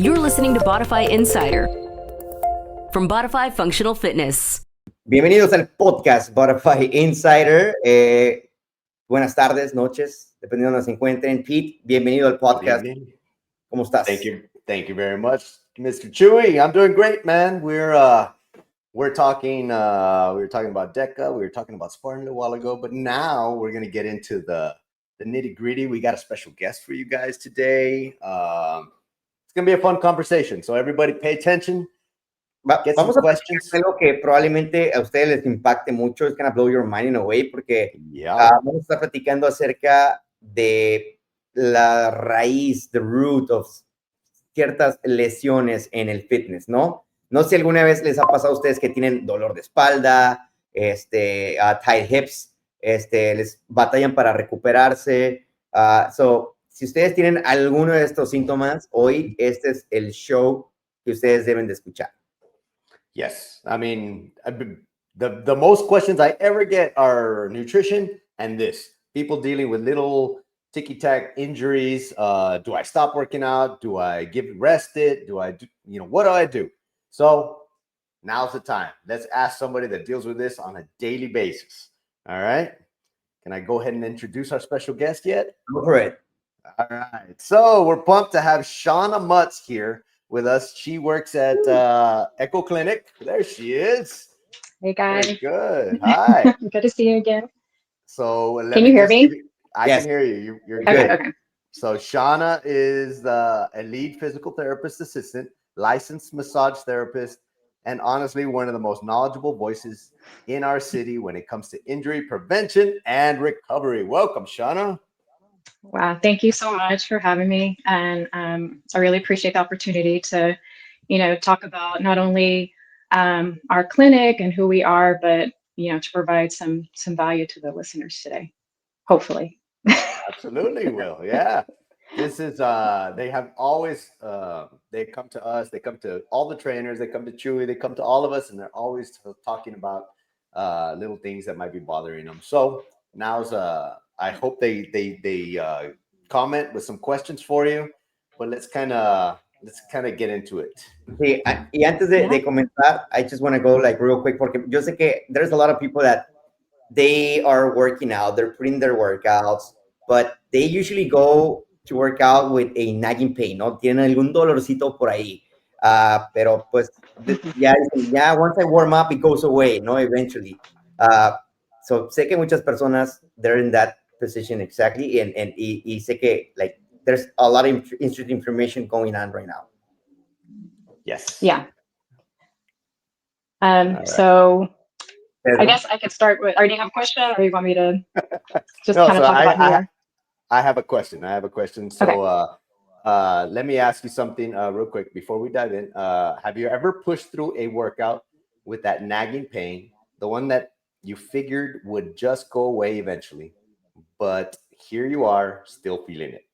You're listening to Bodify Insider from Bodify Functional Fitness. Bienvenidos al podcast Bodify Insider. Buenas tardes, noches, dependiendo de donde se encuentren. Pete, bienvenido al podcast. ¿Cómo estás? Thank you very much, Mr. Chewy. I'm doing great, man. We were talking about DECA. We were talking about Spartan a little while ago, but now we're going to get into the nitty gritty. We got a special guest for you guys today. It's going to be a fun conversation. So everybody pay attention. Get some questions. Algo que probablemente a ustedes les impacte mucho. It's going to blow your mind in a way, porque vamos a estar platicando acerca de la raíz, the root of ciertas lesiones en el fitness, ¿no? No sé si alguna vez les ha pasado a ustedes que tienen dolor de espalda, tight hips, les batallan para recuperarse. Si ustedes tienen alguno de estos síntomas, hoy este es el show que ustedes deben de escuchar. Yes, I mean, the most questions I ever get are nutrition and this. People dealing with little ticky-tack injuries. Do I stop working out? Do I rest it? What do I do? So now's the time. Let's ask somebody that deals with this on a daily basis. All right. Can I go ahead and introduce our special guest yet? Go for it. All right. So we're pumped to have Shawna Mutz here with us. She works at Echo Clinic. There she is. Hey guys. Very good. Hi. Good to see you again. So can you hear me? I can hear you. You're okay, good. Okay. So Shawna is a lead physical therapist assistant, licensed massage therapist, and honestly, one of the most knowledgeable voices in our city when it comes to injury prevention and recovery. Welcome, Shawna. Wow, thank you so much for having me. And I really appreciate the opportunity to, talk about not only our clinic and who we are, but, to provide some value to the listeners today, hopefully. Absolutely will. Yeah. This is they have always they come to us, they come to all the trainers, they come to Chewy, they come to all of us, and they're always talking about little things that might be bothering them. So now's I hope they comment with some questions for you, but let's kind of get into it. Sí, y antes de comenzar, I just want to go like real quick, porque yo sé que there's a lot of people that they are working out, they're putting their workouts, but they usually go to work out with a nagging pain, ¿no? Tienen algún dolorcito por ahí. Pero pues ya once I warm up, it goes away, ¿no? Eventually. So sé que muchas personas, they're in that position exactly, and sé que like there's a lot of interesting information going on right now. Yes. Yeah. Right. So I guess I could start with, or do you have a question, or you want me to just talk about here? I have a question. So okay. Let me ask you something real quick before we dive in. Have you ever pushed through a workout with that nagging pain, the one that you figured would just go away eventually, but here you are still feeling it?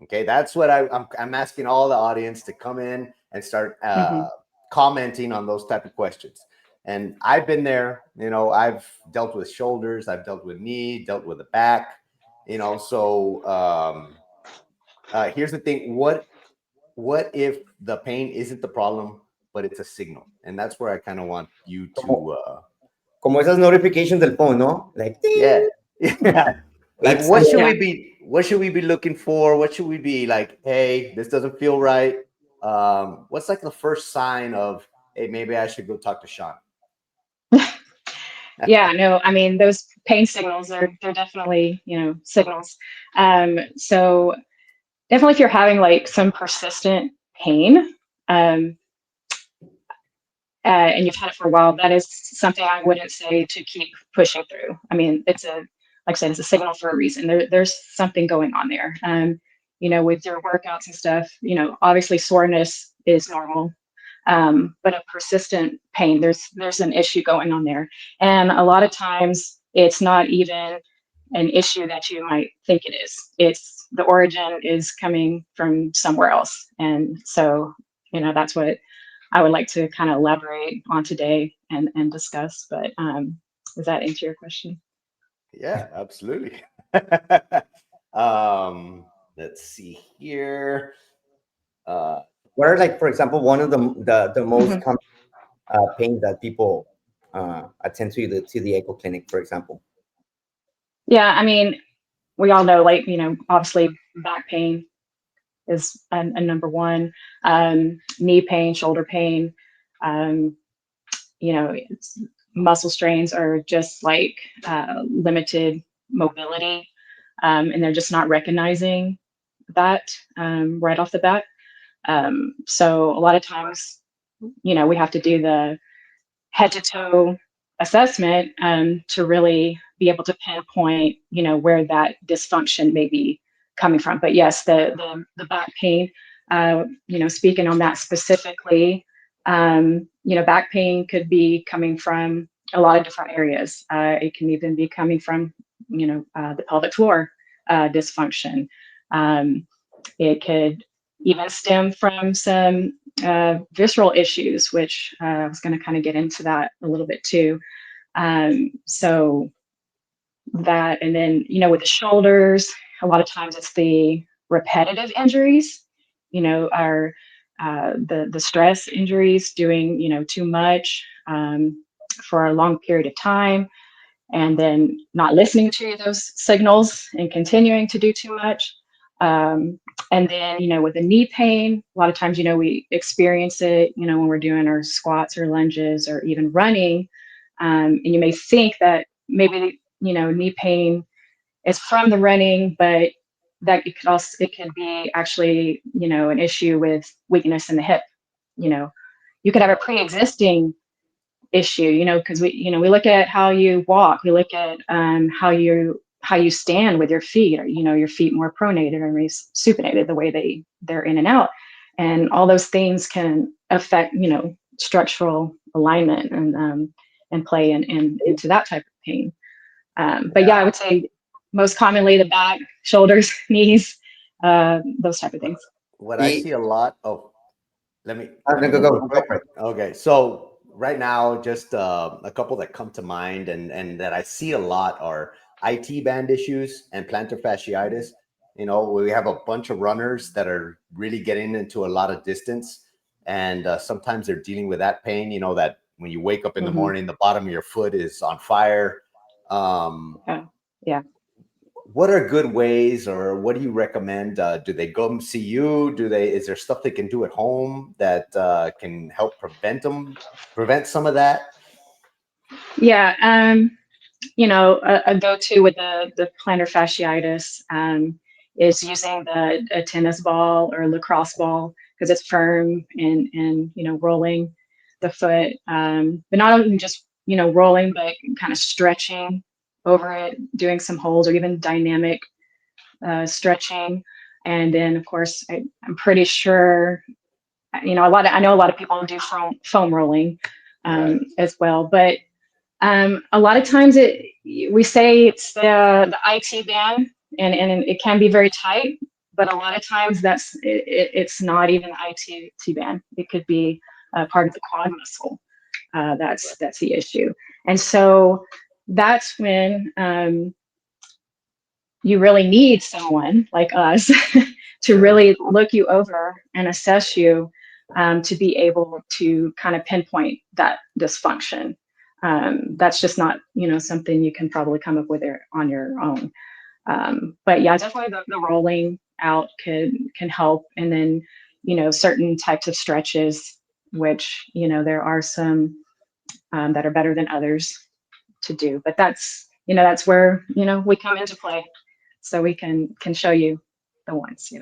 Okay, that's what I'm asking all the audience to come in and start commenting on those type of questions. And I've been there, I've dealt with shoulders, I've dealt with knee, dealt with the back, so here's the thing. What if the pain isn't the problem, but it's a signal? And that's where I kind of want you to como esas notifications del phone, ¿no? Like, yeah. Like what should we be looking for? What should we be like, hey, this doesn't feel right? What's like the first sign of, hey, maybe I should go talk to Sean? Yeah, no, I mean, those pain signals they're definitely, signals. So definitely if you're having like some persistent pain, and you've had it for a while, that is something I wouldn't say to keep pushing through. I mean, like I said, it's a signal for a reason. There's something going on there. With your workouts and stuff, obviously soreness is normal. But a persistent pain, there's an issue going on there. And a lot of times it's not even an issue that you might think it is. It's the origin is coming from somewhere else. And so, that's what I would like to kind of elaborate on today and discuss. But does that answer your question? Yeah, absolutely. Let's see here. what are, like, for example, one of the most Mhm. common pains that people attend to the echo clinic, for example? Yeah, I mean, we all know, like, obviously back pain is a number one. Knee pain, shoulder pain, um, it's, muscle strains are just like limited mobility, and they're just not recognizing that right off the bat. So a lot of times, we have to do the head to toe assessment to really be able to pinpoint, where that dysfunction may be coming from. But yes, the back pain, speaking on that specifically, back pain could be coming from a lot of different areas. It can even be coming from, the pelvic floor dysfunction. Um, it could even stem from some visceral issues, which I was going to kind of get into that a little bit too. So that, and then, with the shoulders, a lot of times it's the repetitive injuries, are the stress injuries, doing, too much for a long period of time, and then not listening to those signals and continuing to do too much. And then, with the knee pain, a lot of times, we experience it, when we're doing our squats or lunges or even running. And you may think that maybe, knee pain is from the running, but that it could be actually, an issue with weakness in the hip. You know, you could have a pre-existing issue, because we look at how you walk, we look at how you stand with your feet, or your feet more pronated or maybe supinated, the way they're in and out, and all those things can affect structural alignment and play into that type of pain. But yeah, I would say most commonly the back, shoulders, knees, those type of things. What I The see a lot of, let me no, go for it. okay, so right now, just a couple that come to mind and that I see a lot are IT band issues and plantar fasciitis. We have a bunch of runners that are really getting into a lot of distance, and sometimes they're dealing with that pain. That when you wake up in the Hmm. morning, the bottom of your foot is on fire. Um, Oh, yeah. what are good ways, or what do you recommend? Do they come see you? Is there stuff they can do at home that can help prevent some of that? Yeah. A go-to with the plantar fasciitis is using a tennis ball or lacrosse ball, because it's firm, and rolling the foot, but not only just rolling, but kind of stretching over it, doing some holds or even dynamic stretching. And then, of course, I'm pretty sure I know a lot of people do foam rolling Right. as well, but a lot of times we say it's the IT band, and it can be very tight, but a lot of times it's not even the IT band. It could be part of the quad muscle. That's the issue. And so that's when you really need someone like us to Sure. really look you over and assess you, to be able to kind of pinpoint that dysfunction. That's just not, something you can probably come up with it on your own. But yeah, definitely the rolling out can help. And then, certain types of stretches, which, there are some that are better than others to do. But that's where, we come into play. So we can show you the ones.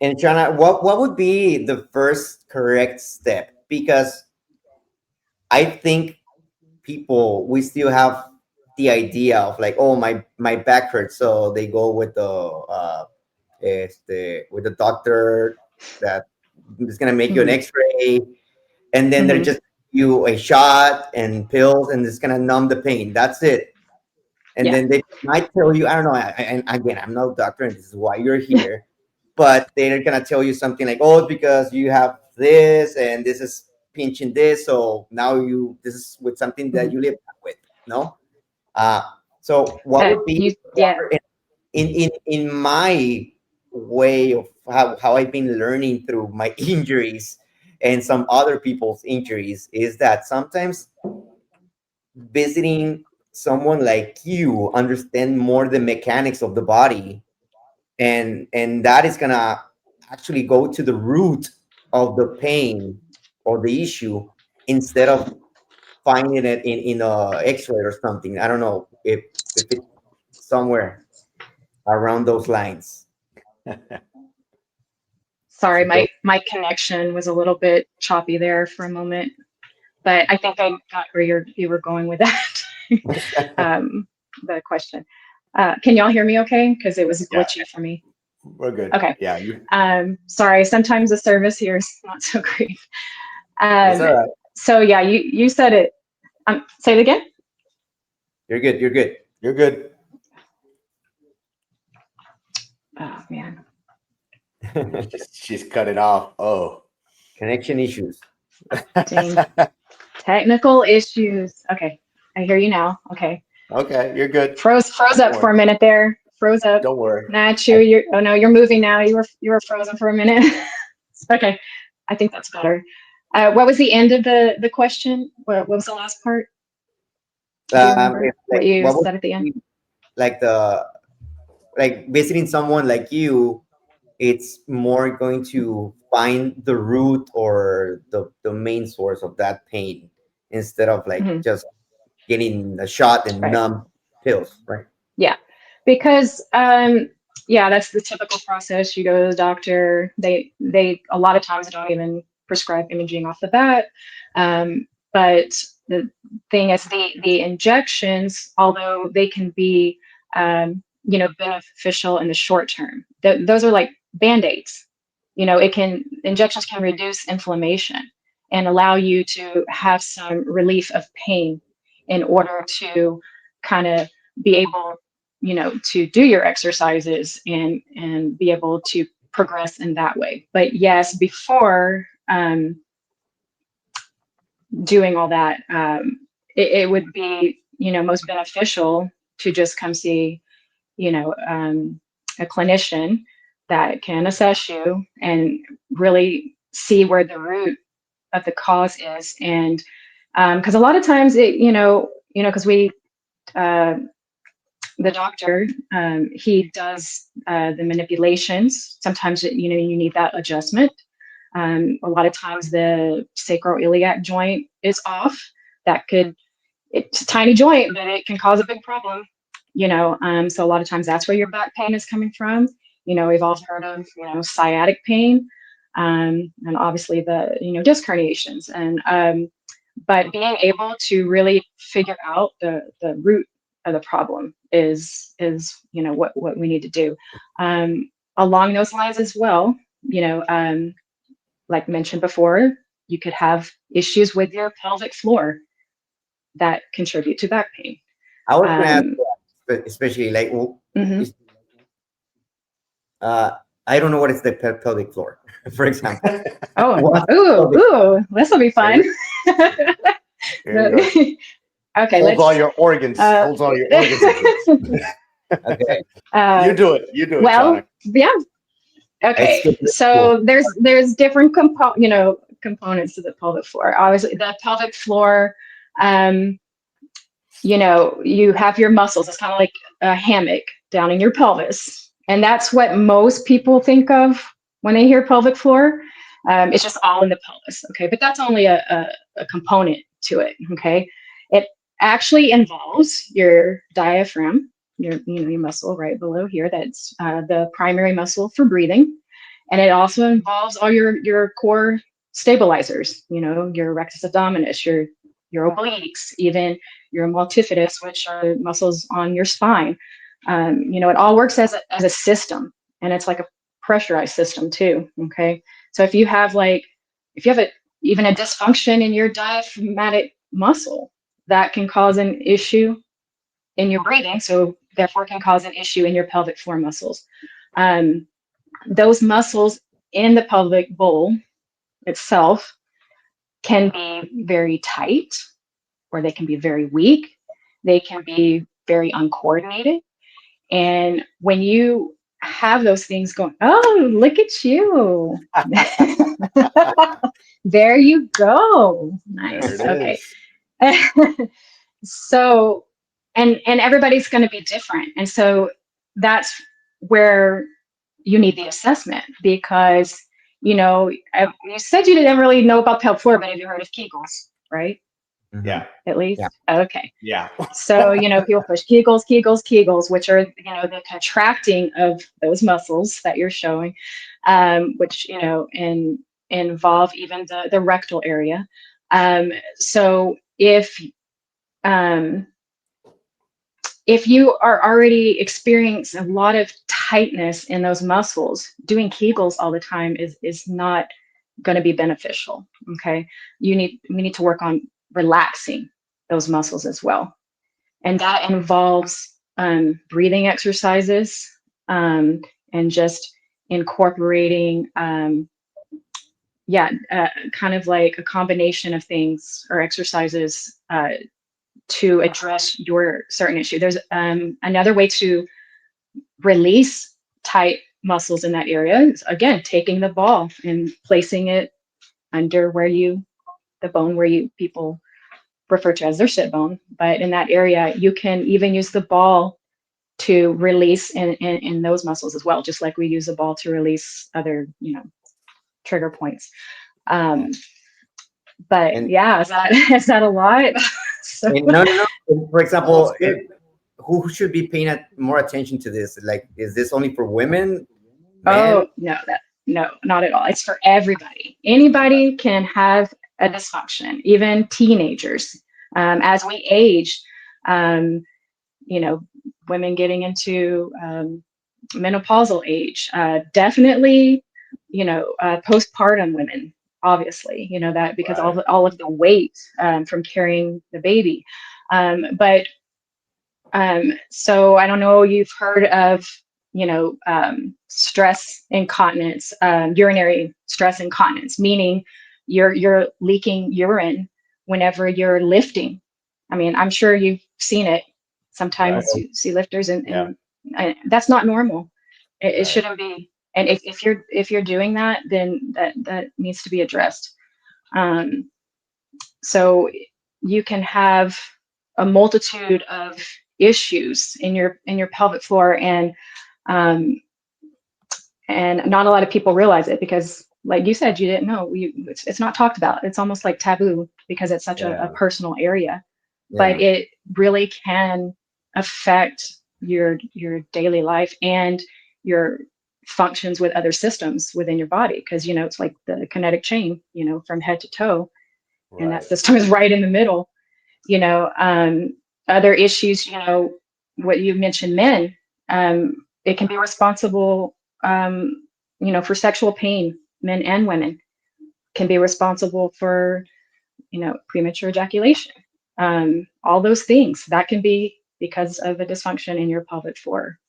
And Shawna, what would be the first correct step? Because I think we still have the idea of, like, oh, my back hurts, so they go with the doctor that is gonna make you an Hmm. X-ray, and then they're Hmm. just you a shot and pills, and it's gonna numb the pain. That's it. And Yeah. then they might tell you, I don't know. And again, I'm no doctor, and this is why you're here. But they're gonna tell you something like, "Oh, it's because you have this, and this is pinching this, so now this is with something that Hmm. you live with." No. Uh, so what would be Yeah. in my way of how I've been learning through my injuries and some other people's injuries is that sometimes visiting someone like you understand more the mechanics of the body, and that is gonna actually go to the root of the pain or the issue instead of finding it in a x-ray or something. I don't know if it's somewhere around those lines. Sorry, So my connection was a little bit choppy there for a moment, but I think I got where you were going with that. The question. Can y'all hear me okay? Because it was Yeah, glitchy for me. we're good. Okay. Yeah, Sorry, sometimes the service here is not so great. it's all right. So yeah, you said it. Say it again. you're good. You're good. You're good. Oh man. She's cut it off. Oh. Connection issues. Dang. Technical issues. Okay, I hear you now. Okay. Okay, you're good. Froze Don't up for a worry. minute there. Froze up. Don't worry. Not you. You're. Oh no, you're moving now. You were frozen for a minute. Okay, I think that's better. What was the end of the question? What was the last part? Do you remember It's what like you what would said at the end? be like the like visiting someone like you, it's more going to find the root or the main source of that pain instead of like Mhm. just getting a shot and Right. numb pills, right? Yeah, because yeah, that's the typical process. You go to the doctor. They a lot of times don't even prescribe imaging off the bat. But the thing is, the injections, although they can be beneficial in the short term, those are like band-aids. Injections can reduce inflammation and allow you to have some relief of pain in order to kind of be able to do your exercises and be able to progress in that way. But yes, before doing all that, it would be most beneficial to just come see a clinician that can assess you and really see where the root of the cause is. And because a lot of times because we uh, the doctor, he does the manipulations. Sometimes you need that adjustment. A lot of times the sacroiliac joint is off. It's a tiny joint, but it can cause a big problem. So a lot of times that's where your back pain is coming from. We've all heard of sciatic pain, and obviously the disc herniations. And but being able to really figure out the root of the problem is what we need to do. Along those lines as well, like mentioned before, you could have issues with your pelvic floor that contribute to back pain. I was gonna ask Um, that, especially like mhm. uh I don't know what is the pelvic floor, for example. Oh, What's pelvic? ooh, this will be fun. Here we go. Okay, Holds all let's. your organs. Holds all your organs in place. Okay, You do it. You do it, Well, Shawna. yeah. I Okay, skipped school. so there's different components to the pelvic floor. Obviously, the pelvic floor, um, you have your muscles. It's kind of like a hammock down in your pelvis, and that's what most people think of when they hear pelvic floor. It's just all in the pelvis, okay? But that's only a component to it, okay? It actually involves your diaphragm, your muscle right below here. That's the primary muscle for breathing, and it also involves all your core stabilizers. Your rectus abdominis, your obliques, even your multifidus, which are muscles on your spine. It all works as a system, and it's like a pressurized system too. Okay, so if you have even a dysfunction in your diaphragmatic muscle, that can cause an issue in your breathing. So therefore, can cause an issue in your pelvic floor muscles. Those muscles in the pelvic bowl itself can be very tight, or they can be very weak. They can be very uncoordinated. And when you have those things going. Oh, look at you. There you go. There Nice. it Okay. is. So, and everybody's going to be different. And so that's where you need the assessment, because, you said you didn't really know about pelvic floor, but have you heard of Kegels, right? Yeah. At least? Yeah. Okay. Yeah. So, people push Kegels, Kegels, Kegels, which are, the contracting of those muscles that you're showing, which, involve even the rectal area. So if you are already experiencing a lot of tightness in those muscles, doing Kegels all the time is not going to be beneficial. Okay. We need to work on relaxing those muscles as well. And that involves breathing exercises, and just incorporating, kind of like a combination of things or exercises to address your certain issue. There's another way to release tight muscles in that area is, again, taking the ball and placing it under the bone where people refer to as their sit bone. But in that area, you can even use the ball to release in those muscles as well, just like we use a ball to release other, trigger points. But And, yeah, is that a lot? So, and no, no, no. For Oh, that's example, good. who should be paying more attention to this? Like, is this only for women, men? oh no, not at all. It's for everybody. Anybody can have a dysfunction, even teenagers. As we age, you know, women getting into menopausal age, definitely, postpartum women, obviously, that because Right. all of the weight from carrying the baby. But so I don't know, you've heard of, stress incontinence, urinary stress incontinence, meaning you're leaking urine whenever you're lifting. I mean, I'm sure you've seen it. Right. Sometimes you see lifters, and, Yeah. and that's not normal. It Right. shouldn't be. And if you're doing that, then that needs to be addressed. Um, so you can have a multitude of issues in your pelvic floor, um, and not a lot of people realize it because, like you said, you didn't know. It's not talked about. It's almost like taboo because it's such a Yeah. personal area. But Yeah. it really can affect your daily life and your functions with other systems within your body, because it's like the kinetic chain, from head to toe, and that Right. system is right in the middle. you know um, Other issues, what you mentioned, men, it can be responsible, for sexual pain. Men and women can be responsible for premature ejaculation. All those things that can be because of a dysfunction in your pelvic floor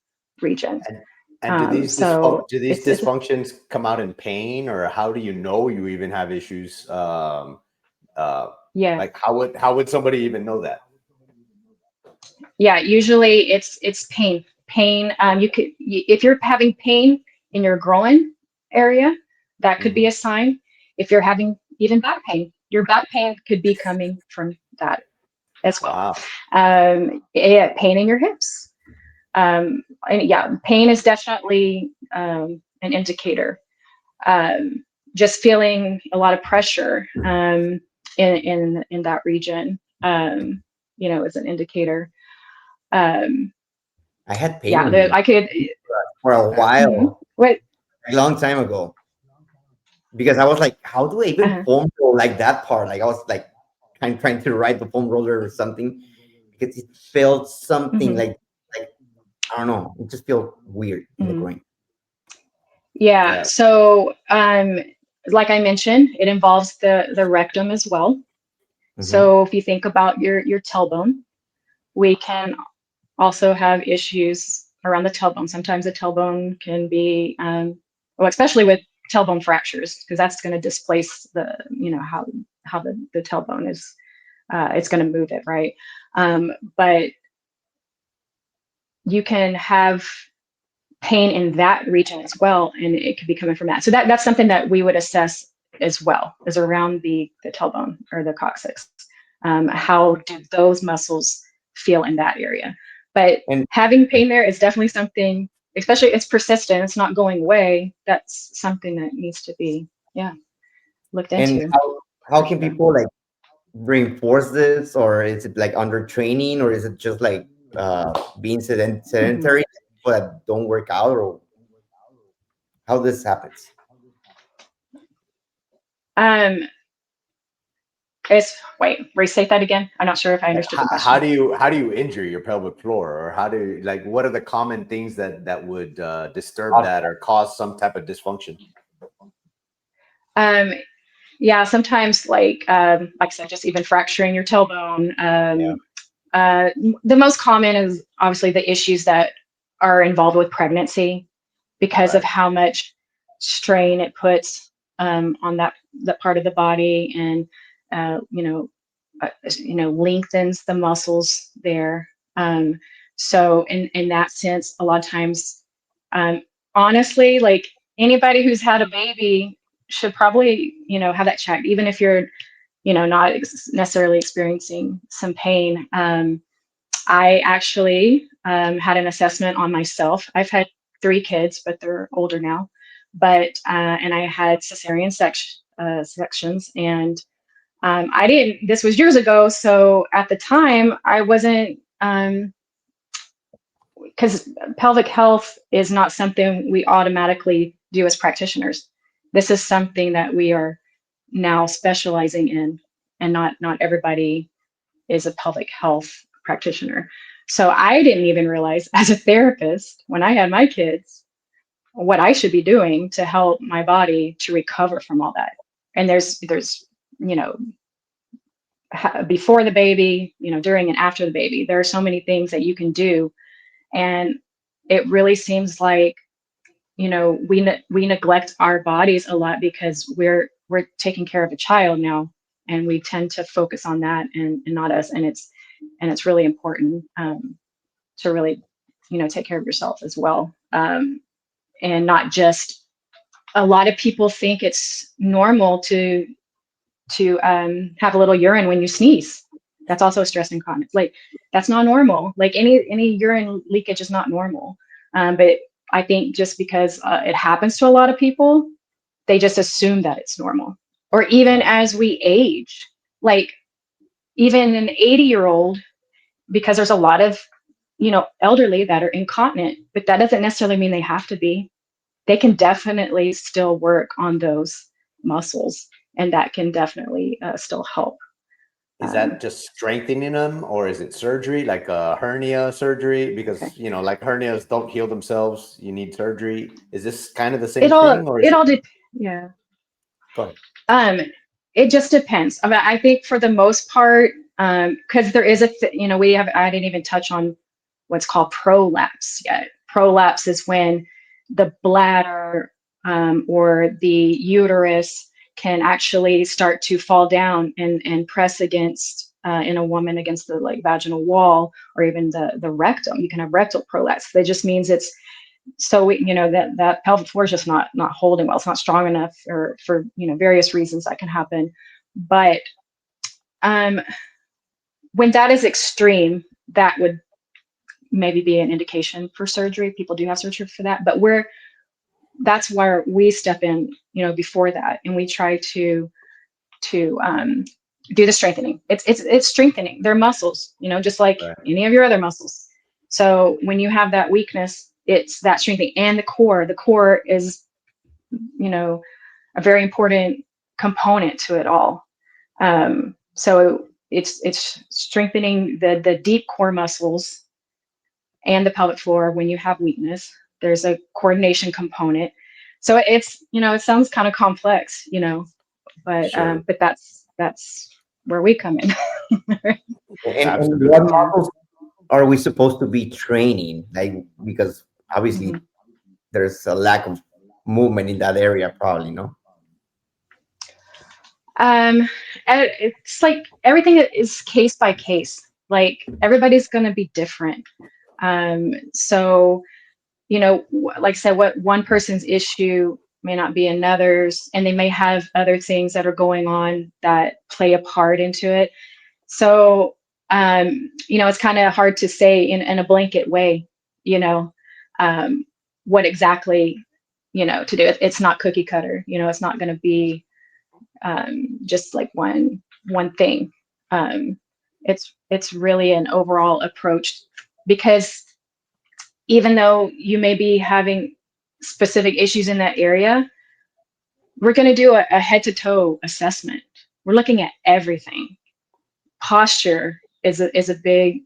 region. And and So do these it's dysfunctions come out in pain, or how do you know you even have issues? Uh, yeah. like how would somebody even know that? Yeah, usually it's pain. If you're having pain in your groin area, that could be Mhm. a sign. If you're having even back pain, your back pain could be coming from that as well. Wow. Yeah, pain in your hips. And yeah, pain is definitely an indicator. Just feeling a lot of pressure in that region, is an indicator. Um, I had pain yeah, in my I could. for a Mhm. while, What? a long time ago, because I was like, how do I even Uh, foam roll like that part? Like I was like trying to ride the foam roller or something because it felt something mhm, like I don't know, it just felt weird in the mhm. groin. Yeah. Yeah. So, like I mentioned, it involves the rectum as well. Hmm. So if you think about your tailbone, we can also have issues around the tailbone. Sometimes the tailbone can be, well, especially with tailbone fractures, because that's going to displace how the tailbone is. It's going to move it, right? But you can have pain in that region as well, and it could be coming from that. So that's something that we would assess as well, is around the tailbone or the coccyx. How do those muscles feel in that area? But And having pain there is definitely something, especially it's persistent, it's not going away. That's something that needs to be, looked and into. how can people like reinforce this, or is it like under training, or is it just like being sedentary people that don't work out, or how this happens? Um, restate that again. I'm not sure if I understood the question. How do you injure your pelvic floor, or how do you, like, what are the common things that would disturb that or cause some type of dysfunction? Yeah, sometimes like I said, just even fracturing your tailbone. The most common is obviously the issues that are involved with pregnancy because of Right. how much strain it puts on that part of the body, and lengthens the muscles there. So in that sense, a lot of times, honestly, like anybody who's had a baby should probably have that checked, even if you're not necessarily experiencing some pain. I actually had an assessment on myself. I've had 3 kids, but they're older now. But and I had cesarean sections, and I didn't. This was years ago, so at the time I wasn't, because pelvic health is not something we automatically do as practitioners. This is something that we are now specializing in, and not everybody is a pelvic health practitioner. So I didn't even realize as a therapist when I had my kids what I should be doing to help my body to recover from all that. And there's you know before the baby, during and after the baby, there are so many things that you can do, and it really seems like we neglect our bodies a lot because we're taking care of a child now, and we tend to focus on that and not us, and it's really important to really take care of yourself as well, and not just, a lot of people think it's normal to have a little urine when you sneeze. That's also a stress incontinence. Like, that's not normal. Like any urine leakage is not normal. But I think just because it happens to a lot of people, they just assume that it's normal. Or even as we age, like even an 80-year-old, because there's a lot of elderly that are incontinent, but that doesn't necessarily mean they have to be. They can definitely still work on those muscles, and that can definitely still help. Is that just strengthening them, or is it surgery, like a hernia surgery? Because Okay. like hernias don't heal themselves. You need surgery. Is this kind of the It same all thing, or is it it? all did Yeah. Go ahead. It just depends. I mean, I think for the most part, because there is I didn't even touch on what's called prolapse yet. Prolapse is when the bladder or the uterus can actually start to fall down and press against, in a woman, against the like vaginal wall, or even the rectum. You can have rectal prolapse. That just means it's, so that pelvic floor is just not holding well. It's not strong enough, or for various reasons that can happen. But when that is extreme, that would maybe be an indication for surgery. People do have surgery for that, but that's where we step in, before that, and we try to do the strengthening. It's strengthening their muscles, just like Right. any of your other muscles. So when you have that weakness, it's that strengthening, and the core. The core is, a very important component to it all. So it's strengthening the deep core muscles and the pelvic floor. When you have weakness, there's a coordination component. So it's, it sounds kind of complex, but Sure. that's where we come in. And Absolutely. what Yeah. muscles are we supposed to be training? Like, because obviously Mhm. there's a lack of movement in that area, probably, no? Um, it's like everything is case by case. Like everybody's going to be different. So like I said, what one person's issue may not be another's, and they may have other things that are going on that play a part into it. So, it's kind of hard to say in a blanket way, what exactly, to do. It's not cookie cutter, it's not going to be just like one thing. It's really an overall approach, because even though you may be having specific issues in that area, we're going to do a head to toe assessment. We're looking at everything. Posture is a big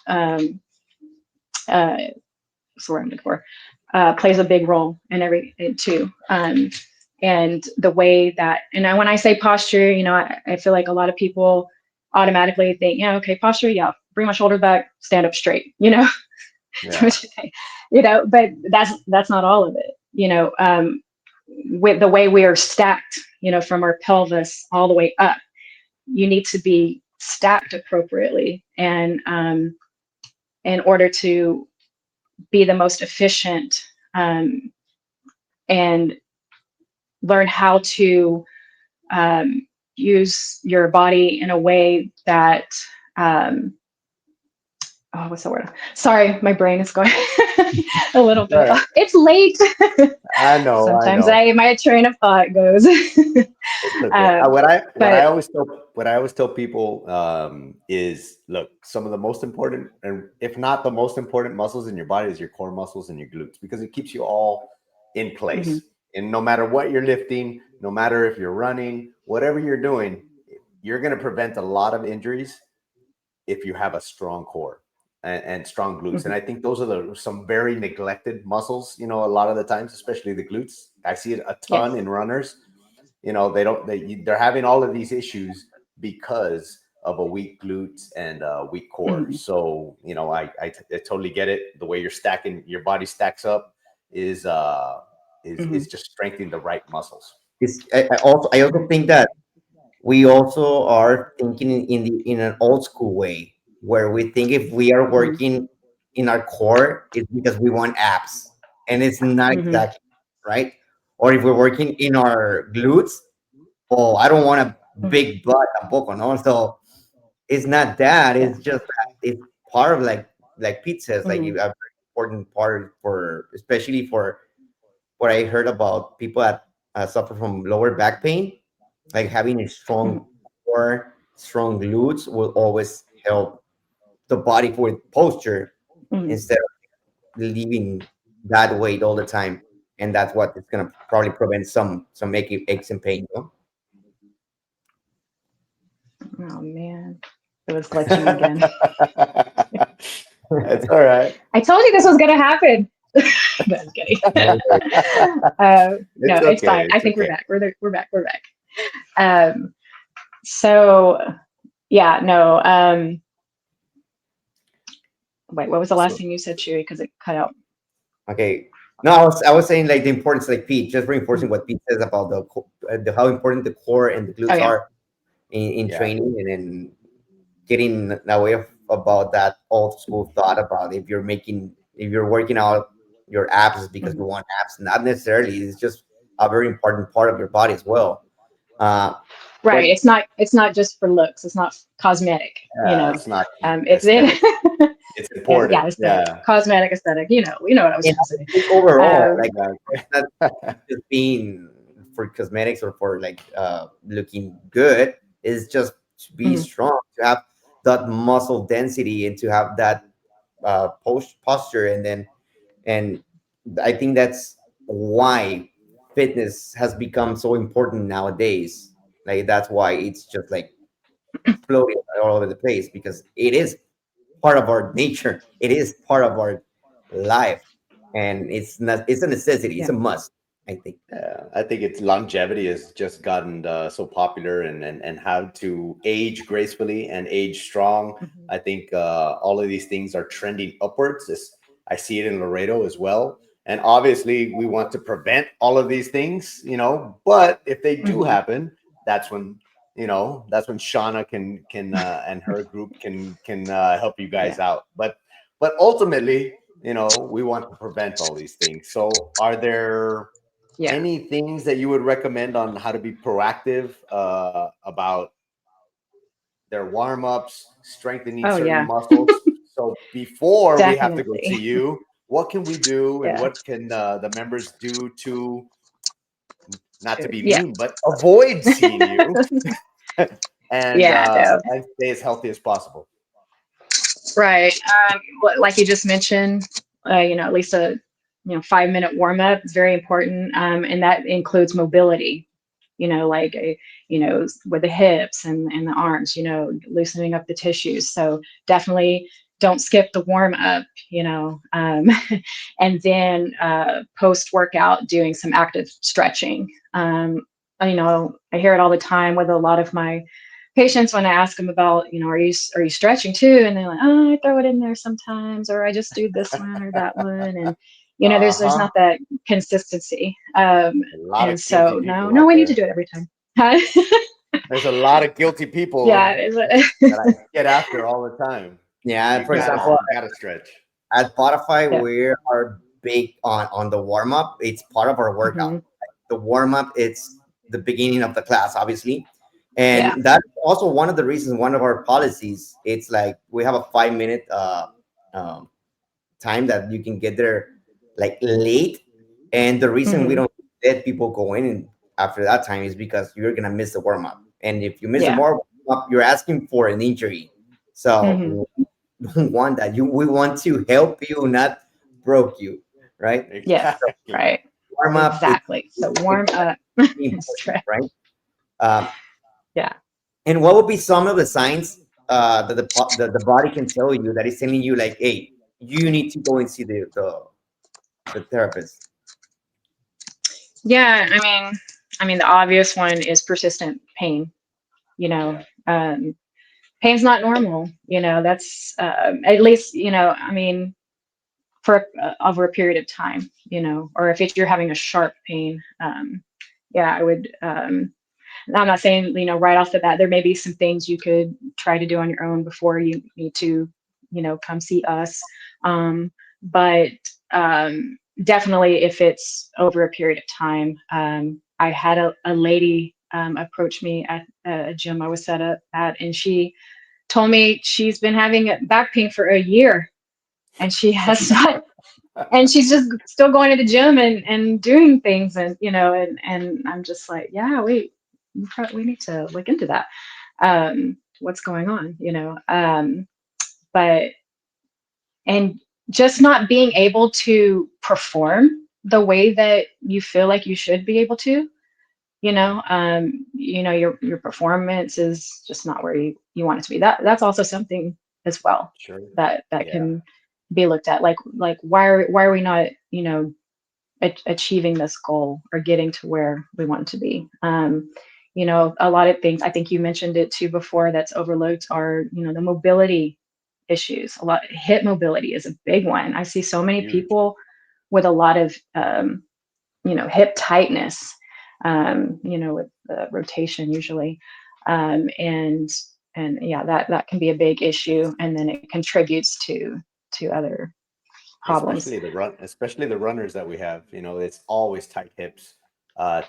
um, what's the word I'm looking for? Plays a big role in everything too. And the way that, and when I say posture, I feel like a lot of people automatically think, yeah, okay, posture, yeah, bring my shoulders back, stand up straight, Yeah. but that's not all of it. With the way we are stacked, from our pelvis all the way up, you need to be stacked appropriately, and in order to be the most efficient, and learn how to use your body in a way that what's the word? Sorry, my brain is going a little bit. Right. It's late. I know. Sometimes my train of thought goes. It's okay. What I always tell people is, look, some of the most important, and if not the most important muscles in your body, is your core muscles and your glutes, because it keeps you all in place. Mm-hmm. And no matter what you're lifting, no matter if you're running, whatever you're doing, you're going to prevent a lot of injuries if you have a strong core and strong glutes. Mm-hmm. And I think those are some very neglected muscles, a lot of the times, especially the glutes. I see it a ton in runners. They're having all of these issues because of a weak glutes and a weak core. Mm-hmm. So, I totally get it. The way your body stacks up is just strengthening the right muscles. I also think that we also are thinking in an old school way, where we think if we are Mm-hmm. working in our core, it's because we want abs, and it's not Mm-hmm. exactly right. Or if we're working in our glutes, oh, I don't want a big butt tampoco, no. So it's not that. Yeah. It's just that it's part of, like Pete says, like Mm-hmm. a very important part, for especially for what I heard about people that suffer from lower back pain, like having a strong core, strong glutes will always help the body with posture, Mm-hmm. instead of leaving that weight all the time. And that's what it's gonna probably prevent some aches and pain. Oh man, it was glitching again. That's all right. I told you this was gonna happen. No, I'm kidding. No, it's fine. I think we're back. We're there. We're back. We're back. So yeah, no. Wait, what was the last thing you said, Chewy? Because it cut out. Okay. No, I was saying, like, the importance, like Pete, just reinforcing what Pete says about the how important the core and the glutes are in training, and then getting away about that old school thought about if you're working out your abs is because you want abs. Not necessarily. It's just a very important part of your body as well. Right. It's not just for looks. It's not cosmetic. It's not. It's in. It's important. Yeah, aesthetic, cosmetic, aesthetic. You know what I was trying to say. Overall, like, it's not just being for cosmetics or for, like, looking good. It's just to be strong, to have that muscle density, and to have that posture, and I think that's why fitness has become so important nowadays. Like, that's why it's just like floating all over the place, because it is part of our nature. It is part of our life, and it's a necessity. It's a must, I think. I think it's longevity has just gotten so popular, and how to age gracefully and age strong. I think all of these things are trending upwards. I see it in Laredo as well. And obviously we want to prevent all of these things, but if they do happen, that's when Shawna can and her group can help you guys out. But ultimately, we want to prevent all these things. So are there Yeah. any things that you would recommend on how to be proactive about their warm-ups, strengthening Oh certain yeah, muscles? So before we have to go see definitely. you, what can we do, and Yeah. what can the members do to, not to be Yeah. mean, but avoid seeing you Yeah, no. and stay as healthy as possible? Right. Like you just mentioned, at least a 5-minute warm up is very important, and that includes mobility. Like with the hips and the arms, loosening up the tissues. So definitely don't skip the warm up. And then post workout, doing some active stretching. I hear it all the time with a lot of my patients when I ask them about, are you stretching too? And they're like, oh, I throw it in there sometimes, or I just do this one or that one. And, there's Uh-huh. not that consistency. A lot And of guilty so, people no, out we need to there. do it every time. There's a lot of guilty people Yeah. that I get after all the time. Yeah, You for gotta, example, you gotta stretch. at Spotify, Yeah. we are big on the warm up. It's part of our workout. Hmm. The warm up, it's the beginning of the class, obviously, Yeah. and that's also one of the reasons. One of our policies, it's like we have a 5 minute um, time that you can get there like late, and the reason we Hmm. don't let people go in after that time is because you're gonna miss the warm up, and if you miss the Yeah. warm up, you're asking for an injury. Hmm. So we don't want that. We want to help you, not broke you, right? Yes. Exactly. Right. Warm up, Exactly. So it's warm up and important, stretch. right? Um, Yeah. and what would be some of the signs that the body can tell you that is telling you like, hey, you need to go and see the therapist? Yeah. I mean, the obvious one is persistent pain. You know, Yeah. um, pain's not normal. That's at least, for over a period of time, or if you're having a sharp pain, yeah, I would. I'm not saying, right off the bat, there may be some things you could try to do on your own before you need to, come see us. But definitely, if it's over a period of time, I had a lady approach me at a gym I was set up at, and she told me she's been having back pain for a year, and she has not, and she's just still going to the gym and doing things, and and I'm just like, yeah, wait, we need to look into that. What's going on, but and just not being able to perform the way that you feel like you should be able to, your performance is just not where you want it to be. That's also something as well Sure. that Yeah. can be looked at, like why are we not, achieving this goal or getting to where we want to be. A lot of things, I think you mentioned it too before, that's overlooked are, the mobility issues. A lot hip mobility is a big one. I see so many Huge. people with a lot of hip tightness, with the rotation usually. And yeah, that can be a big issue, and then it contributes to other problems. Especially the runners that we have. It's always tight hips,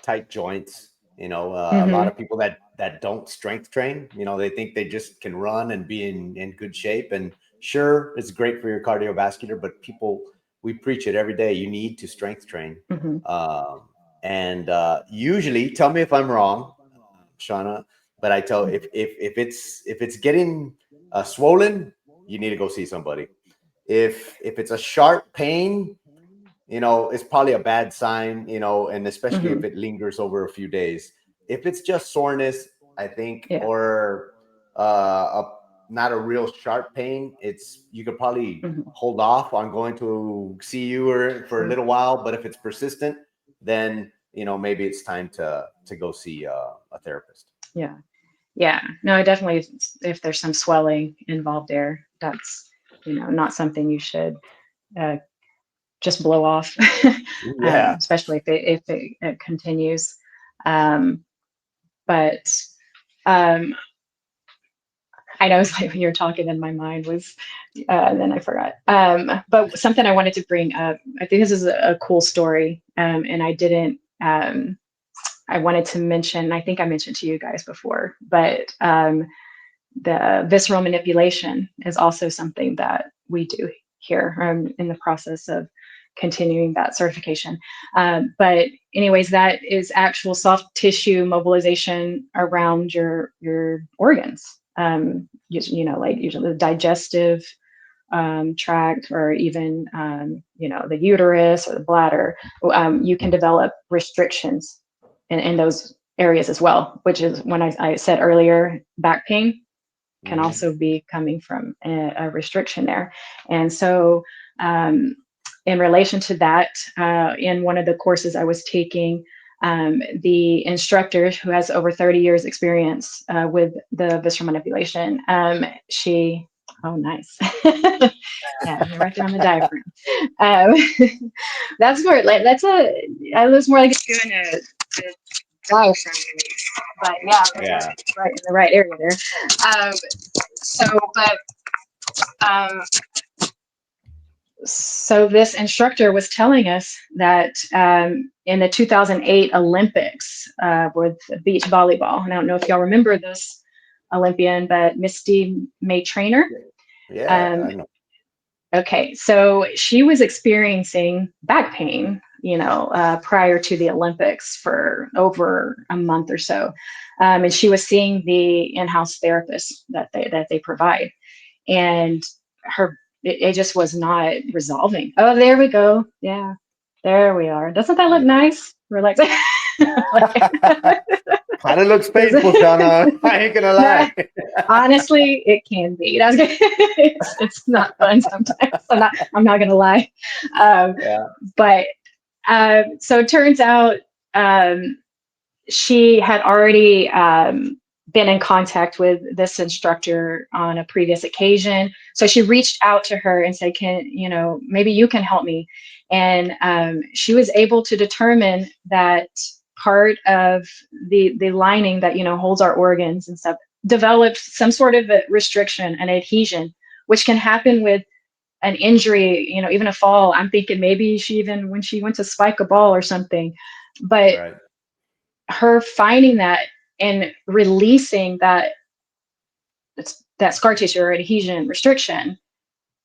tight joints. A lot Hmm. of people that don't strength train, they think they just can run and be in good shape. And sure, it's great for your cardiovascular, but we preach it every day. You need to strength train. Hmm. Um, and usually, tell me if I'm wrong, Shawna, but I tell, if it's getting swollen, you need to go see somebody. If it's a sharp pain, it's probably a bad sign, and especially Hmm. if it lingers over a few days. If it's just soreness, I think, Yeah. or not a real sharp pain, you could probably Hmm. hold off on going to see you or for a Sure. little while. But if it's persistent, then maybe it's time to go see a therapist. Yeah. Yeah. No, I definitely, if there's some swelling involved there, that's, not something you should uh, just blow off, Yeah. especially if it continues. Um, but um, I know it's like when you're talking in my mind was, and then I forgot. But something I wanted to bring up, I think this is a cool story. And I didn't, I wanted to mention, I think I mentioned to you guys before, but the visceral manipulation is also something that we do here. In the process of continuing that certification. But anyways, that is actual soft tissue mobilization around your organs. Like usually the digestive tract, or even the uterus or the bladder. You can develop restrictions in those areas as well, which is when I said earlier, back pain can also be coming from a restriction there. And so in relation to that, in one of the courses I was taking, the instructor, who has over 30 years experience with the visceral manipulation, oh, nice. Yeah, right there on the diaphragm. That's more like, I was more like doing a diaphragm, but yeah, right in the right area there. So this instructor was telling us that in the 2008 Olympics with beach volleyball, and I don't know if y'all remember this Olympian, but Misty May Trainer. Yeah, I know. Okay, so she was experiencing back pain, prior to the Olympics for over a month or so, and she was seeing the in-house therapist that they provide, and it just was not resolving. Oh, there we go. Yeah, there we are. Doesn't that look nice? We're like, kind of looks painful, Shawna. I ain't gonna lie. Honestly, it can be. It's not fun sometimes. I'm not gonna lie. But so it turns out she had already been in contact with this instructor on a previous occasion. So she reached out to her and said, maybe you can help me. And she was able to determine that part of the lining that, holds our organs and stuff developed some sort of a restriction, an adhesion, which can happen with an injury, even a fall. I'm thinking maybe when she went to spike a ball or something, but her finding that and releasing that scar tissue or adhesion restriction,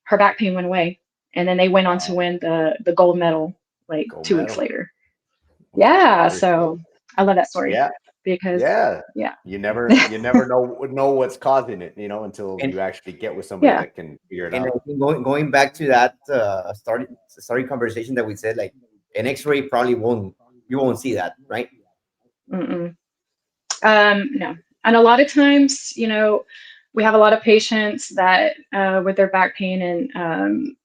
her back pain went away. And then they went on to win the gold medal like 2 weeks later. Yeah. So I love that story. Yeah. Because you never know what's causing it, until you actually get with somebody that can figure it out. And I think going back to that starting conversation that we said, like an X-ray probably you won't see that, right? No. And a lot of times, we have a lot of patients that with their back pain, and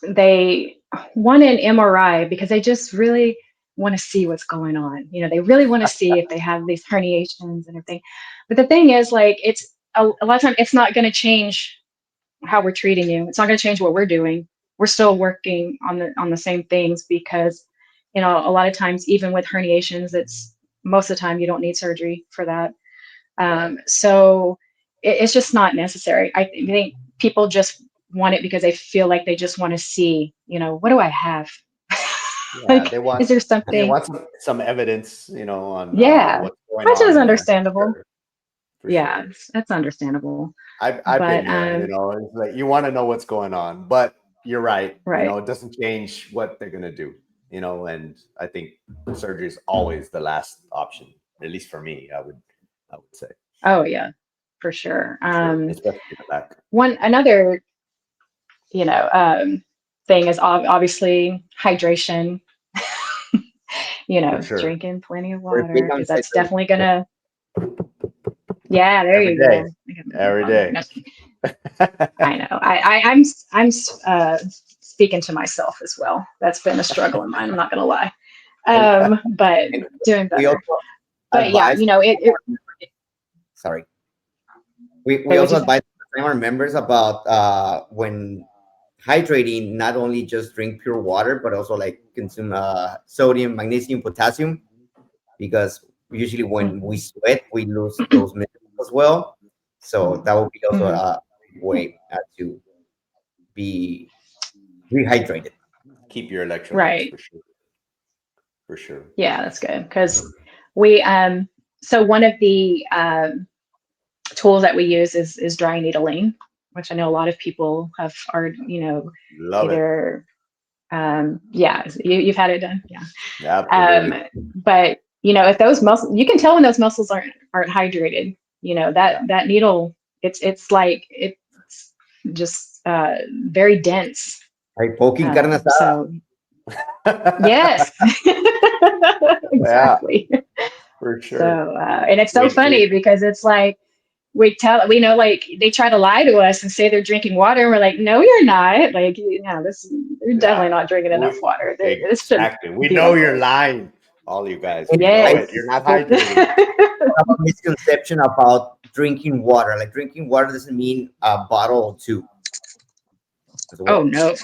they want an MRI because they just really want to see what's going on. They really want to see if they have these herniations and everything. But the thing is, like, it's a lot of time, it's not going to change how we're treating you. It's not going to change what we're doing. We're still working on the same things because, a lot of times, even with herniations, it's most of the time you don't need surgery for that. So it's just not necessary. I think people just want it because they feel like they just want to see, what do I have? Yeah, they want. Is there something? They want some evidence, on what's going which on. is understandable. For Yeah, sure. that's understandable. I've been there. It's like you want to know what's going on, but you're right. Right. It doesn't change what they're gonna do. And I think surgery is always the last option, at least for me. I would say. Oh yeah, for sure. Especially in the back. Another, thing is obviously hydration. Sure. Drinking plenty of water, because that's definitely gonna. Yeah, there Every you day. go. Every day. I know. I'm speaking to myself as well. That's been a struggle of mine. I'm not gonna lie. But doing better. But yeah, sorry. We also advise our members about when hydrating, not only just drink pure water, but also like consume sodium, magnesium, potassium, because usually when we sweat, we lose those minerals as well. So that would be also Mhm. a way to be rehydrated. Keep your electrolytes Right. for sure. For sure. Yeah, that's good. Because we, so one of the tools that we use is dry needling, which I know a lot of people are, Love it. either, yeah, you've had it done. Yeah. Absolutely. But if those muscles, you can tell when those muscles aren't hydrated. Yeah. That needle, it's like it's just very dense. Like poking carne asada. So yes, Yeah, exactly. for So sure. and it's so funny because it's like we know, like they try to lie to us and say they're drinking water, and we're like, no, you're not. Like, you're definitely Yeah. not drinking enough water. This shouldn't Exactly. We be know like you're this. lying. All you guys, And we know I it. You're not hydrating. have a misconception about drinking water. Like drinking water doesn't mean a bottle or two as Oh well. no.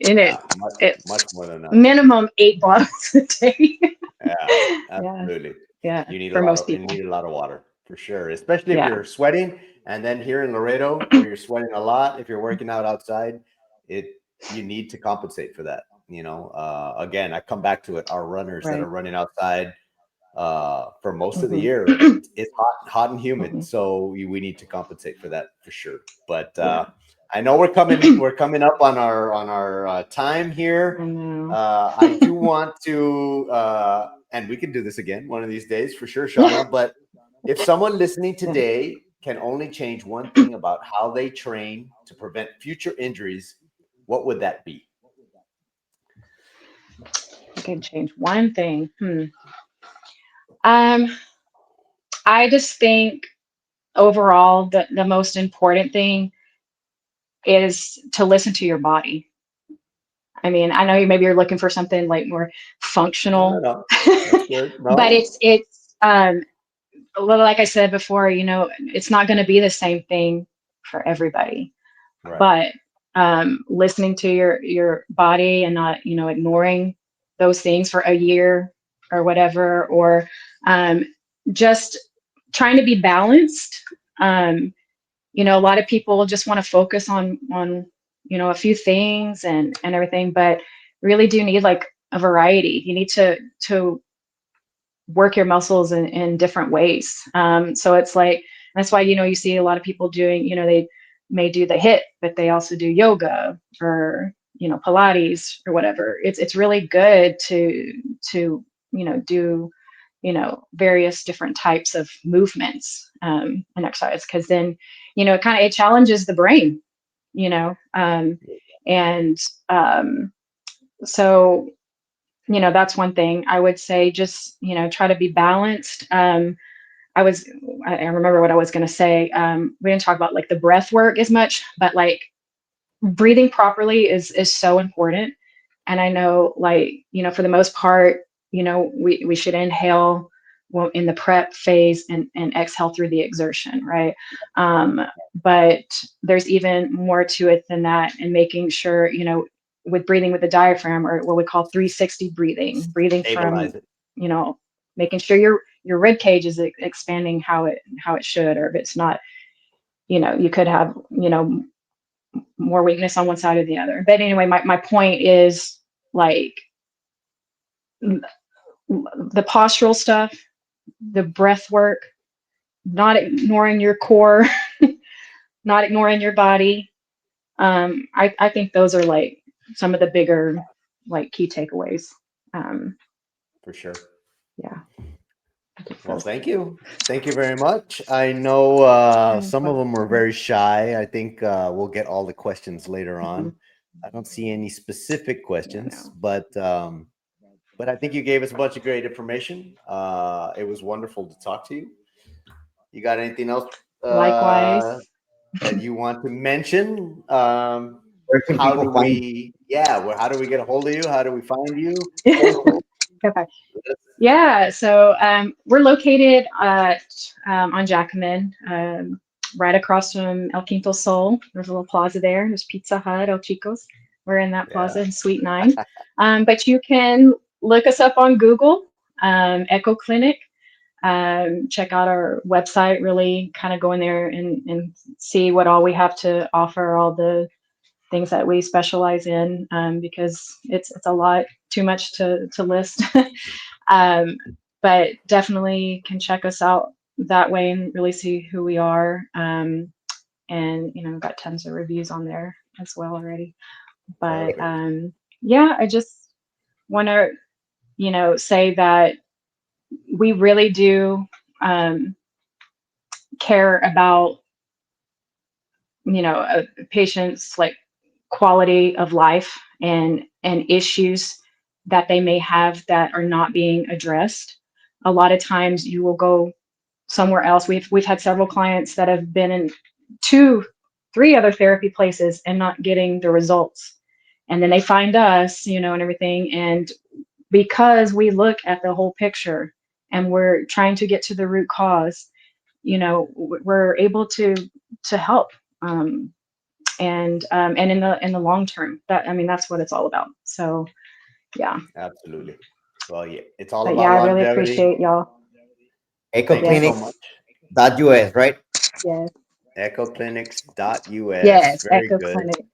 In Yeah, it, much it's more than that. minimum 8 bottles a day. Yeah, Yeah, absolutely. yeah, You need for most you people. need a lot of water for sure, especially if Yeah. you're sweating. And then here in Laredo, where you're sweating a lot, if you're working out outside, you need to compensate for that. Again, I come back to it. Our runners that Right. are running outside for most of the Mhm. year, it's hot and humid, Mhm. so we need to compensate for that for sure. But Yeah. I know we're coming up on our time here. I know. I do want to, and we can do this again one of these days for sure, Shawna. But if someone listening Yeah. today can only change one thing about how they train to prevent future injuries, what would that be? I can change one thing. Um, I just think overall the most important thing is to listen to your body. I mean, I know maybe you're looking for something like more No, no, functional, no. That's good. but No, well, like I said before, it's not going to be the same thing for everybody. right. But listening to your body and not, ignoring those things for a year or whatever, or um, just trying to be balanced. A lot of people just want to focus on a few things and everything, but really do need like a variety. You need to work your muscles in different ways. So it's like, that's why, you see a lot of people doing, they may do the HIIT, but they also do yoga or, Pilates or whatever. It's really good to, do, various different types of movements and exercise. Cause then, it challenges the brain, and so that's one thing I would say. Just try to be balanced. I was I remember what I was going to say. We didn't talk about like the breath work as much, but like breathing properly is so important. And I know, like, for the most part, we should inhale in the prep phase and exhale through the exertion, right? But there's even more to it than that, and making sure, with breathing with the diaphragm, or what we call 360 breathing from, Stabilize it. you know, making sure your rib cage is expanding how it should, or if it's not, you could have, more weakness on one side or the other. But anyway, my point is, like, the postural stuff, the breath work, not ignoring your core, not ignoring your body. I think those are like some of the bigger, like, key takeaways. Um, For sure. yeah. I think Well, so. thank you. Thank you very much. I know some of them were very shy. I think we'll get all the questions later on. I don't see any specific questions, but I think you gave us a bunch of great information. It was wonderful to talk to you. You got anything else Likewise. that you want to mention? Where can How people do find? we? Yeah, how do we get a hold of you? How do we find you? Okay. Yeah, so we're located on Jackman, right across from El Quinto Sol. There's a little plaza there. There's Pizza Hut, El Chico's. We're in that plaza in Suite 9. But you can look us up on Google, Echo Clinic. check out our website, really kind of go in there and see what all we have to offer, all the things that we specialize in, because it's a lot, too much to list. But definitely can check us out that way and really see who we are. And we've got tons of reviews on there as well already. But yeah, I just want to say that we really do care about a patient's like quality of life and issues that they may have that are not being addressed. A lot of times you will go somewhere else. We've had several clients that have been in 2, 3 other therapy places and not getting the results. And then they find us, and everything. And because we look at the whole picture and we're trying to get to the root cause, we're able to help. And in the long term, that's what it's all about. So yeah. Absolutely. Well, yeah, it's all But about yeah, I really longevity. appreciate y'all. Thank you so much. echoclinics.us, right? Yes. Echoclinics.us. Yes. Very Echo good. Clinic.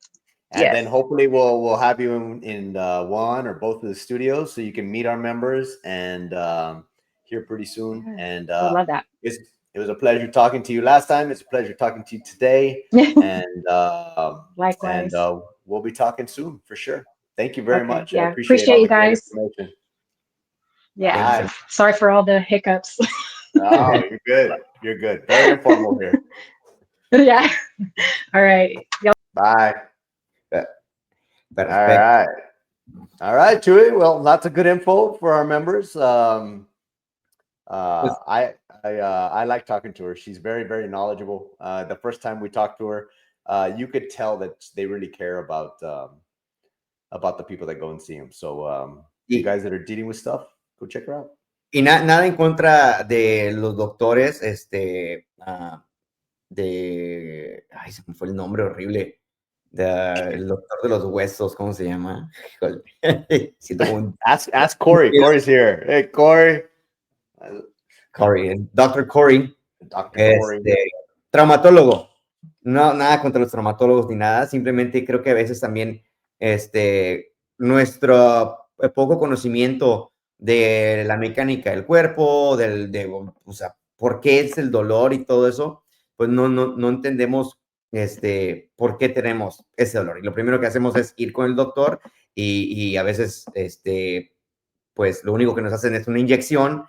And then Yes. hopefully we'll have you in one or both of the studios so you can meet our members and here pretty soon. Yeah, And I would love that. it was a pleasure talking to you last time. It's a pleasure talking to you today. And Likewise. we'll be talking soon for sure. Thank you very Okay. much. I Yeah. appreciate all You the great guys. information. Yeah. All right. Sorry for all the hiccups. Oh, you're good. You're good. Very informal here. Yeah. All right. Bye. Perfecto. All right, Chewy. Well, lots of good info for our members. I like talking to her. She's very, very knowledgeable. The first time we talked to her, you could tell that they really care about the people that go and see them. So you guys that are dealing with stuff, go check her out. Y nada en contra de los doctores, ay, se me fue el nombre horrible, el doctor de los huesos, ¿cómo se llama? Híjole. Siento como un... Ask Corey. Corey's here. Hey, Corey. Dr. Corey. Dr. Corey. Traumatólogo. No, nada contra los traumatólogos ni nada, simplemente creo que a veces también nuestro poco conocimiento de la mecánica del cuerpo, o sea, por qué es el dolor y todo eso, pues no entendemos por qué tenemos ese dolor. Y lo primero que hacemos es ir con el doctor y a veces, pues lo único que nos hacen es una inyección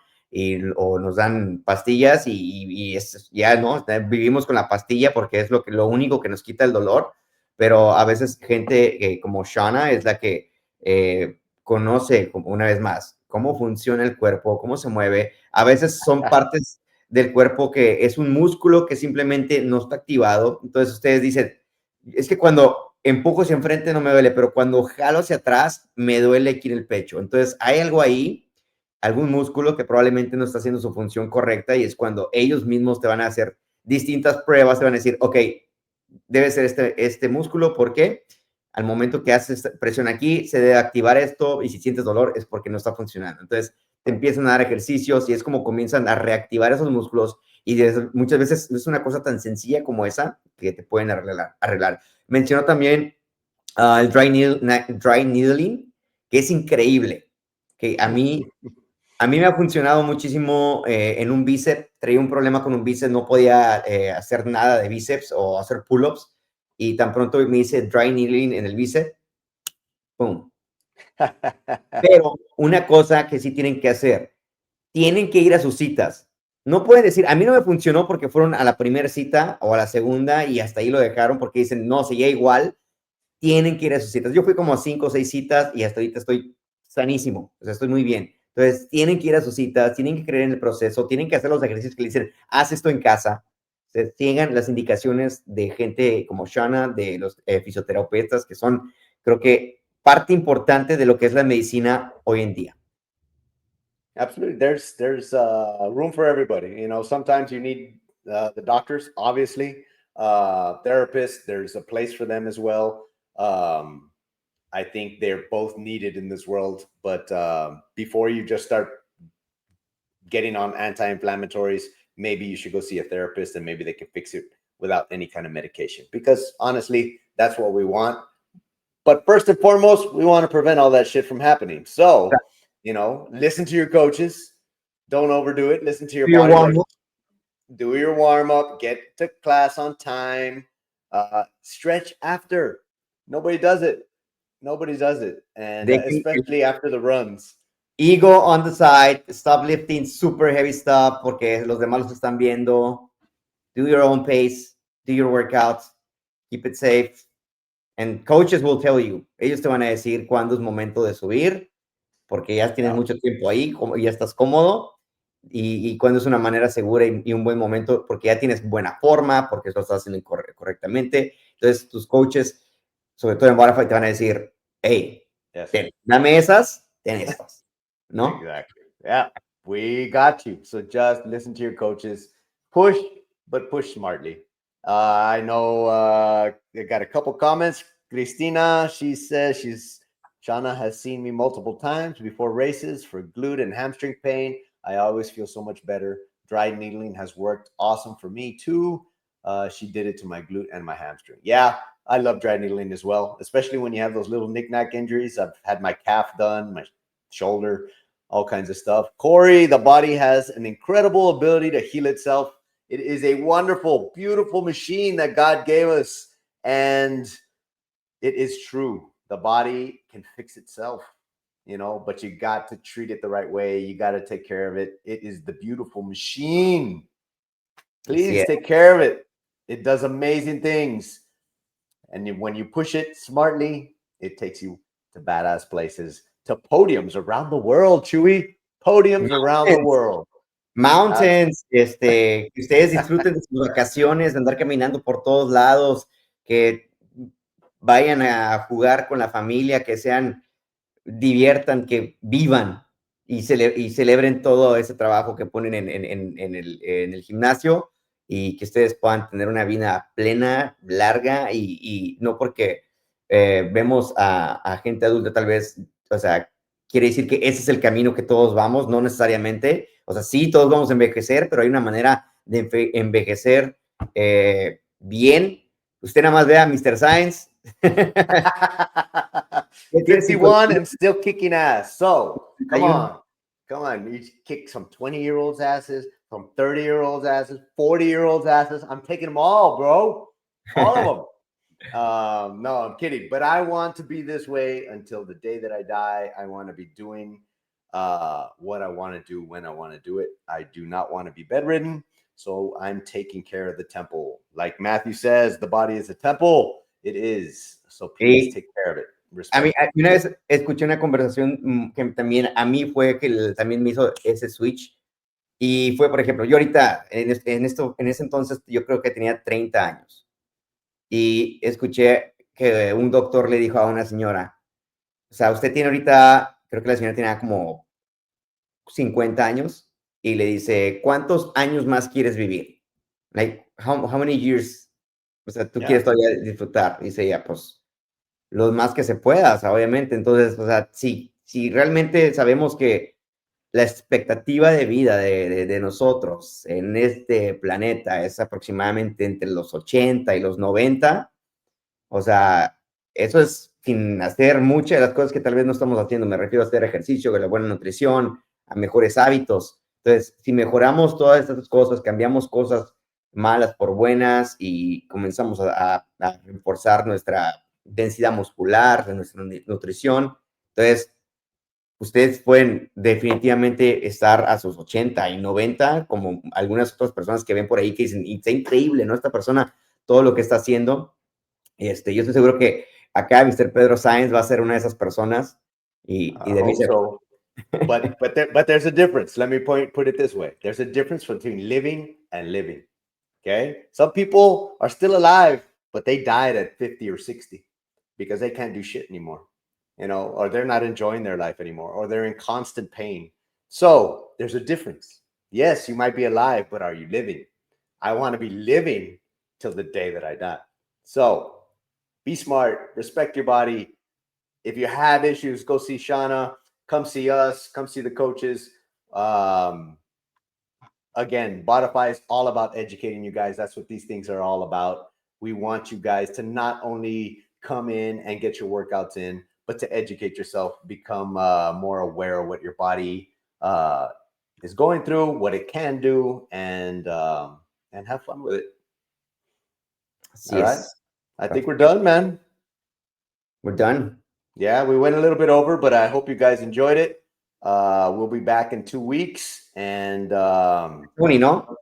o nos dan pastillas y ya, ¿no? Vivimos con la pastilla porque es lo único que nos quita el dolor, pero a veces gente como Shawna es la que conoce, una vez más, cómo funciona el cuerpo, cómo se mueve. A veces son partes del cuerpo que es un músculo que simplemente no está activado. Entonces ustedes dicen, es que cuando empujo hacia enfrente no me duele, pero cuando jalo hacia atrás me duele aquí en el pecho. Entonces hay algo ahí, algún músculo que probablemente no está haciendo su función correcta y es cuando ellos mismos te van a hacer distintas pruebas, te van a decir, ok, debe ser este músculo, ¿por qué? Al momento que haces presión aquí, se debe activar esto y si sientes dolor es porque no está funcionando. Entonces, te empiezan a dar ejercicios y es como comienzan a reactivar esos músculos y muchas veces es una cosa tan sencilla como esa que te pueden arreglar. Mencionó también el dry needling, que es increíble, que a mí me ha funcionado muchísimo en un bíceps. Traía un problema con un bíceps, no podía hacer nada de bíceps o hacer pull-ups. Y tan pronto me hice dry needling en el bíceps, ¡pum! Pero una cosa que sí tienen que hacer, tienen que ir a sus citas. No pueden decir, a mí no me funcionó porque fueron a la primera cita o a la segunda y hasta ahí lo dejaron porque dicen, no, seguía igual. Tienen que ir a sus citas. Yo fui como a 5 o 6 citas y hasta ahorita estoy sanísimo, o sea, estoy muy bien. Entonces, tienen que ir a sus citas, tienen que creer en el proceso, tienen que hacer los ejercicios que le dicen, haz esto en casa. Se sigan las indicaciones de gente como Shawna, de los fisioterapeutas, que son, creo que, parte importante de lo que es la medicina hoy en día. Absolutely. There's room for everybody. You know, sometimes you need the doctors, obviously, therapists. There's a place for them as well. I think they're both needed in this world. But before you just start getting on anti-inflammatories, maybe you should go see a therapist and maybe they can fix it without any kind of medication, because honestly, that's what we want. But first and foremost, we want to prevent all that shit from happening. So, listen to your coaches. Don't overdo it. Listen to your body. Like, do your warm up, get to class on time, stretch after. Nobody does it. Nobody does it. And especially after the runs. Ego on the side, stop lifting super heavy stuff porque los demás los están viendo. Do your own pace, do your workouts, keep it safe. And coaches will tell you, ellos te van a decir cuándo es momento de subir, porque ya tienes mucho tiempo ahí, ya estás cómodo, y cuándo es una manera segura y un buen momento, porque ya tienes buena forma, porque lo estás haciendo correctamente. Entonces, tus coaches, sobre todo en Butterfly, te van a decir, hey, dame esas, ten estas, ¿no? Exactly. Yeah, we got you. So just listen to your coaches. Push, but push smartly. I know I got a couple comments. Cristina, she says Shawna has seen me multiple times before races for glute and hamstring pain. I always feel so much better. Dry needling has worked awesome for me too. She did it to my glute and my hamstring. Yeah, I love dry needling as well, especially when you have those little knick-knack injuries. I've had my calf done, my shoulder, all kinds of stuff. Corey, the body has an incredible ability to heal itself. It is a wonderful, beautiful machine that God gave us. And it is true. The body can fix itself, but you got to treat it the right way. You got to take care of it. It is the beautiful machine. Please take care of it. It does amazing things. And when you push it smartly, it takes you to badass places, to podiums around the world, Chewy. Podiums around the world. Mountains, que ustedes disfruten de sus vacaciones, de andar caminando por todos lados, que vayan a jugar con la familia, que diviertan, que vivan y celebren todo ese trabajo que ponen en el gimnasio, y que ustedes puedan tener una vida plena, larga, y no porque vemos a gente adulta tal vez, o sea, quiere decir que ese es el camino que todos vamos, no necesariamente. O sea, sí, todos vamos a envejecer, pero hay una manera de envejecer bien. Usted nada más vea a Mr. Science. 51 and still kicking ass. So, come on. You kick some 20-year-olds asses, some 30-year-olds asses, 40-year-olds asses. I'm taking them all, bro. All of them. No, I'm kidding. But I want to be this way until the day that I die. I want to be doing what I want to do when I want to do it. I do not want to be bedridden. So I'm taking care of the temple. Like Matthew says, the body is a temple. It is. So please take care of it. A mí, una vez escuché una conversación que también a mí fue que también me hizo ese switch. Y fue, por ejemplo, yo ahorita, en ese entonces, yo creo que tenía 30 años. Y escuché que un doctor le dijo a una señora, o sea, usted tiene ahorita, creo que la señora tenía como 50 años, y le dice, ¿cuántos años más quieres vivir? Like, how many years? O sea, tú quieres todavía disfrutar. Dice ella, pues, los más que se pueda, o sea, obviamente. Entonces, o sea, si realmente sabemos que la expectativa de vida de nosotros en este planeta es aproximadamente entre los 80 y los 90, o sea, eso es sin hacer muchas de las cosas que tal vez no estamos haciendo. Me refiero a hacer ejercicio, a la buena nutrición, a mejores hábitos. Entonces, si mejoramos todas estas cosas, cambiamos cosas malas por buenas y comenzamos a reforzar nuestra densidad muscular, de nuestra nutrición, entonces ustedes pueden definitivamente estar a sus 80 y 90, como algunas otras personas que ven por ahí que dicen, está increíble, ¿no? Esta persona, todo lo que está haciendo. Yo estoy seguro que acá Mr. Pedro Sáenz va a ser una de esas personas. Y de mí se... So. But there's a difference. Let me put it this way. There's a difference between living and living. Okay? Some people are still alive, but they died at 50 or 60 because they can't do shit anymore, or they're not enjoying their life anymore, or they're in constant pain. So there's a difference. Yes, you might be alive, but are you living? I want to be living till the day that I die. So be smart, respect your body. If you have issues, go see Shawna, come see us, come see the coaches. again, Bodify is all about educating you guys. That's what these things are all about. We want you guys to not only come in and get your workouts in, but to educate yourself, become more aware of what your body is going through, what it can do, and have fun with it. All right. I think we're done, man. We're done. Yeah, we went a little bit over, but I hope you guys enjoyed it. We'll be back in 2 weeks. And Tony, no?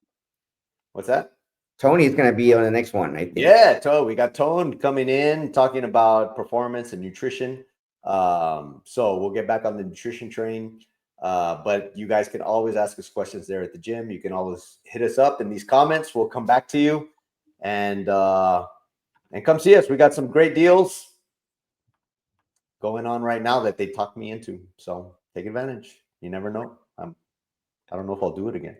What's that? Tony is going to be on the next one, I think. Yeah, we got Tone coming in, talking about performance and nutrition. So we'll get back on the nutrition train. But you guys can always ask us questions there at the gym. You can always hit us up in these comments. We'll come back to you and come see us. We got some great deals going on right now that they talked me into. So take advantage. You never know. I don't know if I'll do it again.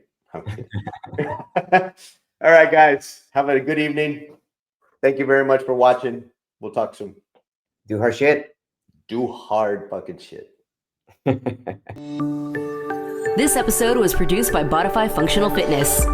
All right, guys. Have a good evening. Thank you very much for watching. We'll talk soon. Do hard shit. Do hard fucking shit. This episode was produced by Bodify Functional Fitness.